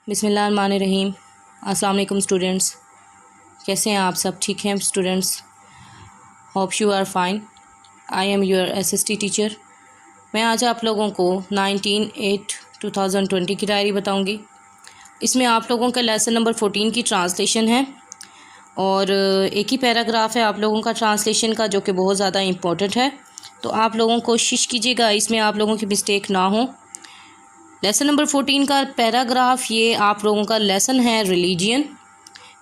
بسم اللہ الرحمن الرحیم۔ السلام علیکم اسٹوڈنٹس، کیسے ہیں آپ سب؟ ٹھیک ہیں students? Hope you are fine. I am your SST teacher. میں آج آپ لوگوں کو 19/8/2020 کی ڈائری بتاؤں گی۔ اس میں آپ لوگوں کا لیسن نمبر 14 کی ٹرانسلیشن ہے اور ایک ہی پیراگراف ہے آپ لوگوں کا ٹرانسلیشن کا، جو کہ بہت زیادہ امپورٹنٹ ہے، تو آپ لوگوں کوشش کیجیے گا اس میں آپ لوگوں کی مسٹیک نہ ہو۔ لیسن نمبر 14 کا پیراگراف یہ آپ لوگوں کا لیسن ہے ریلیجین،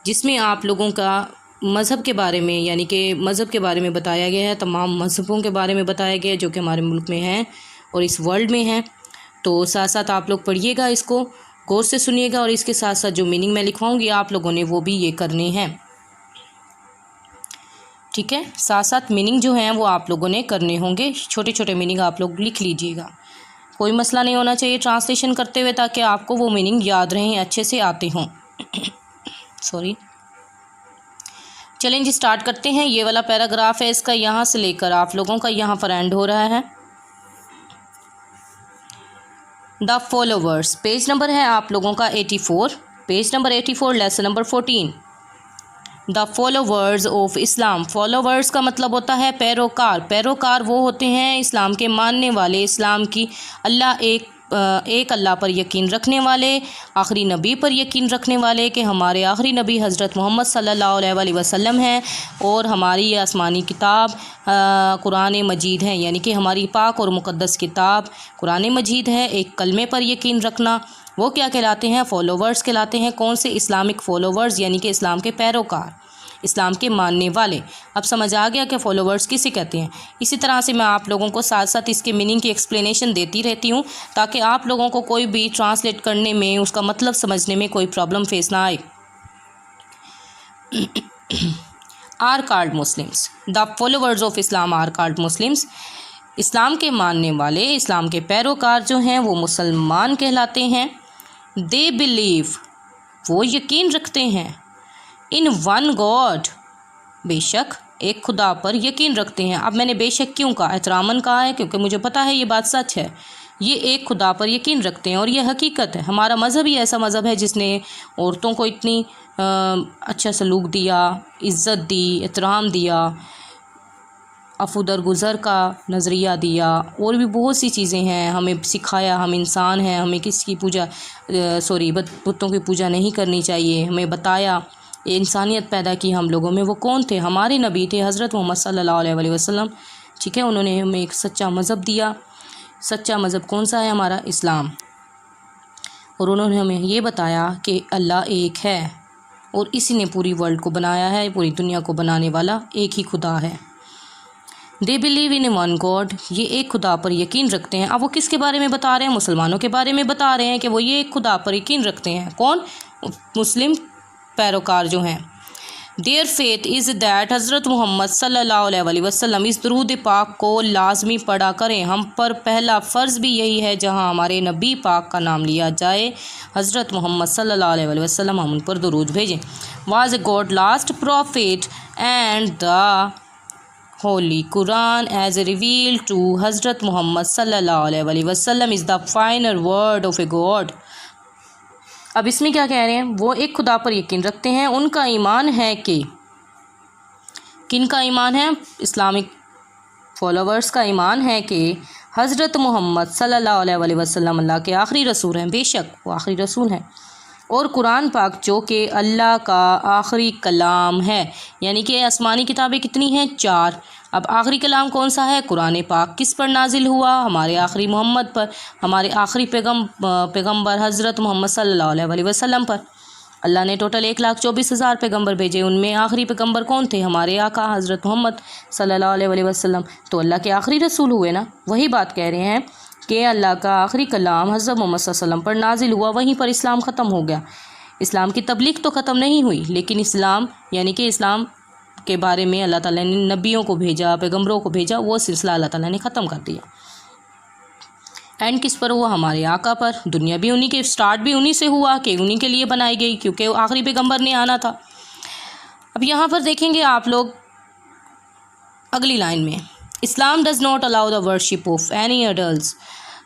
جس میں آپ لوگوں کا مذہب کے بارے میں، یعنی کہ مذہب کے بارے میں بتایا گیا ہے، تمام مذہبوں کے بارے میں بتایا گیا ہے جو کہ ہمارے ملک میں ہیں اور اس ورلڈ میں ہیں۔ تو ساتھ ساتھ آپ لوگ پڑھیے گا، اس کو غور سے سنیے گا، اور اس کے ساتھ ساتھ جو میننگ میں لکھواؤں گی آپ لوگوں نے وہ بھی یہ کرنے ہیں، ٹھیک ہے؟ ساتھ ساتھ میننگ جو ہیں وہ آپ لوگوں نے کرنے ہوں گے، چھوٹے چھوٹے میننگ آپ لوگ لکھ لیجیے گا، کوئی مسئلہ نہیں ہونا چاہیے ٹرانسلیشن کرتے ہوئے، تاکہ آپ کو وہ میننگ یاد رہیں، اچھے سے آتے ہوں۔ سوری، چلیں جی سٹارٹ کرتے ہیں۔ یہ والا پیراگراف ہے، اس کا یہاں سے لے کر آپ لوگوں کا یہاں پر اینڈ ہو رہا ہے۔ دا فالوورس، پیج نمبر ہے آپ لوگوں کا 84، page number 84، lesson number 14۔ The followers of Islam, followers کا مطلب ہوتا ہے پیروکار۔ پیروکار وہ ہوتے ہیں اسلام کے ماننے والے، اسلام کی ایک اللہ پر یقین رکھنے والے، آخری نبی پر یقین رکھنے والے کہ ہمارے آخری نبی حضرت محمد صلی اللہ علیہ وسلم ہیں، اور ہماری یہ آسمانی کتاب قرآن مجید ہے، یعنی کہ ہماری پاک اور مقدس کتاب قرآن مجید ہے۔ ایک کلمے پر یقین رکھنا، وہ کیا کہلاتے ہیں؟ فالوورز کہلاتے ہیں۔ کون سے؟ اسلامک فالوورز، یعنی کہ اسلام کے پیروکار، اسلام کے ماننے والے۔ اب سمجھ آ گیا کہ فالوورز کسے کہتے ہیں۔ اسی طرح سے میں آپ لوگوں کو ساتھ ساتھ اس کے میننگ کی ایکسپلینیشن دیتی رہتی ہوں، تاکہ آپ لوگوں کو کوئی بھی ٹرانسلیٹ کرنے میں، اس کا مطلب سمجھنے میں کوئی پرابلم فیس نہ آئے۔ Are called Muslims, the followers of Islam are called Muslims, اسلام کے ماننے والے، اسلام کے پیروکار جو ہیں وہ مسلمان کہلاتے ہیں۔ دے بلیو، وہ یقین رکھتے ہیں، ان ون گاڈ، بے شک ایک خدا پر یقین رکھتے ہیں۔ اب میں نے بے شک کیوں کہا؟ احتراماً کہا ہے، کیونکہ مجھے پتہ ہے یہ بات سچ ہے، یہ ایک خدا پر یقین رکھتے ہیں اور یہ حقیقت ہے۔ ہمارا مذہب ہی ایسا مذہب ہے جس نے عورتوں کو اتنی اچھا سلوک دیا، عزت دی، احترام دیا، عفو درگزر کا نظریہ دیا، اور بھی بہت سی چیزیں ہیں ہمیں سکھایا۔ ہم انسان ہیں، ہمیں کس کی پوجا بتوں کی پوجا نہیں کرنی چاہیے، ہمیں بتایا، انسانیت پیدا کی ہم لوگوں میں۔ وہ کون تھے؟ ہمارے نبی تھے حضرت محمد صلی اللہ علیہ وسلم، ٹھیک ہے؟ انہوں نے ہمیں ایک سچا مذہب دیا۔ سچا مذہب کون سا ہے؟ ہمارا اسلام۔ اور انہوں نے ہمیں یہ بتایا کہ اللہ ایک ہے اور اسی نے پوری ورلڈ کو بنایا ہے، پوری دنیا کو بنانے والا ایک ہی خدا ہے۔ They believe in one God, یہ ایک خدا پر یقین رکھتے ہیں۔ اب وہ کس کے بارے میں بتا رہے ہیں؟ مسلمانوں کے بارے میں بتا رہے ہیں کہ وہ یہ ایک خدا پر یقین رکھتے ہیں۔ کون؟ مسلم پیروکار جو ہیں۔ دیئر فیتھ از دیٹ، حضرت محمد صلی اللہ علیہ وسلم اس درود پاک کو لازمی پڑھا کریں۔ ہم پر پہلا فرض بھی یہی ہے، جہاں ہمارے نبی پاک کا نام لیا جائے، حضرت محمد صلی اللہ علیہ وسلم، ہم ان پر درود بھیجیں۔ Was God last prophet and the holy Quran as reveal to حضرت محمد صلی اللہ علیہ وسلم is the final word of a God. اب اس میں کیا کہہ رہے ہیں؟ وہ ایک خدا پر یقین رکھتے ہیں، ان کا ایمان ہے کہ، کن کا ایمان ہے؟ اسلامک فالوورز کا ایمان ہے کہ حضرت محمد صلی اللہ علیہ وسلم اللہ کے آخری رسول ہیں، بے شک وہ آخری رسول ہیں، اور قرآن پاک جو کہ اللہ کا آخری کلام ہے، یعنی کہ آسمانی کتابیں کتنی ہیں؟ 4۔ اب آخری کلام کون سا ہے؟ قرآن پاک۔ کس پر نازل ہوا؟ ہمارے آخری محمد پر، ہمارے آخری پیغمبر حضرت محمد صلی اللہ علیہ وسلم پر۔ اللہ نے ٹوٹل 1,24,000 پیغمبر بھیجے، ان میں آخری پیغمبر کون تھے؟ ہمارے آقا حضرت محمد صلی اللہ علیہ وسلم، تو اللہ کے آخری رسول ہوئے نا۔ وہی بات کہہ رہے ہیں کہ اللہ کا آخری کلام حضرت محمد صلی اللہ علیہ وسلم پر نازل ہوا، وہیں پر اسلام ختم ہو گیا۔ اسلام کی تبلیغ تو ختم نہیں ہوئی، لیکن اسلام، یعنی کہ اسلام کے بارے میں اللہ تعالیٰ نے نبیوں کو بھیجا، پیغمبروں کو بھیجا، وہ سلسلہ اللہ تعالیٰ نے ختم کر دیا۔ اینڈ کس پر ہوا؟ ہمارے آقا پر۔ دنیا بھی انہی کے، سٹارٹ بھی انہی سے ہوا کہ انہی کے لیے بنائی گئی، کیونکہ آخری پیغمبر نے آنا تھا۔ اب یہاں پر دیکھیں گے آپ لوگ اگلی لائن میں، Islam does not allow the worship of any ایڈلز،